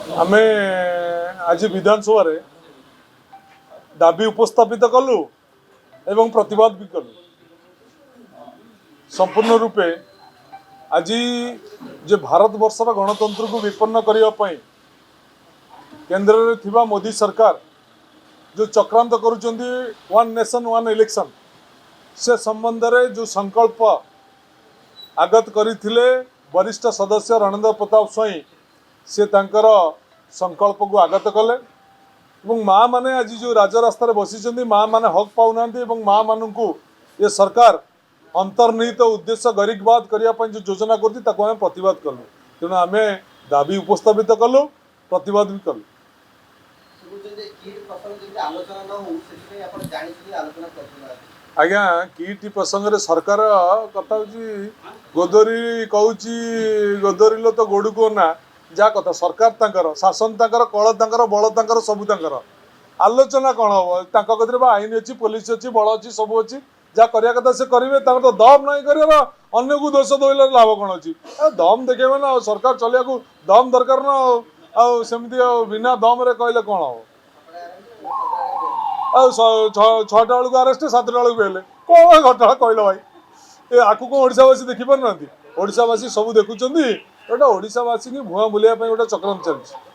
आमे आज विधानसभा रे दाबी उपस्थापित कलु एवं प्रतिवाद भी कलु संपूर्ण रूपे आज जे भारत वर्षर गणतंत्र को विपन्न करने केंद्र में थिबा मोदी सरकार जो चक्रांत करुचंदी वन नेशन वन इलेक्शन से संबंध रे जो संकल्प आगत करथिले वरिष्ठ सदस्य रणेंद्र प्रताप स्वाई से तांकर संकल्प को आगत कले माँ माने आज जो राजरास्तार बसी माँ माने हक पाऊना माँ मान को ये सरकार अंतर्निहित उद्देश्य गरीबवाद करने जो योजना करती प्रतिवाद कलु तेणु आम दाबी उपस्थापित कलु प्रतिवाद भी कलु। आज्ञा किट प्रसंग सरकार कथा गोदरी कहूँ गोदरी तो गोड़ को ना जा कथा सरकार तांकर शासन तांकर कल तांकर बल तांकर सबू तांकर आलोचना कौन हम कदे आईन अच्छी पुलिस अच्छी बल अच्छी सब अच्छी जहाँ करवा कथा से करेंगे तो दम नहीं कर अन्य को दोष दे लाभ कौन अच्छी दम देखेबे ना सरकार चलिया को दम दरकार ना आमती बिना दम रे कहले कौन हम छटा बेलू आरेस्ट 7टा बेलू बेले कौन घटना कहल भाई ये आकु कौन ओडावासी देखी पार ना ओडावासी सब देखुं गोटा ओडावासी की भुआ बुलाइया गोटे चक्रांत चलती।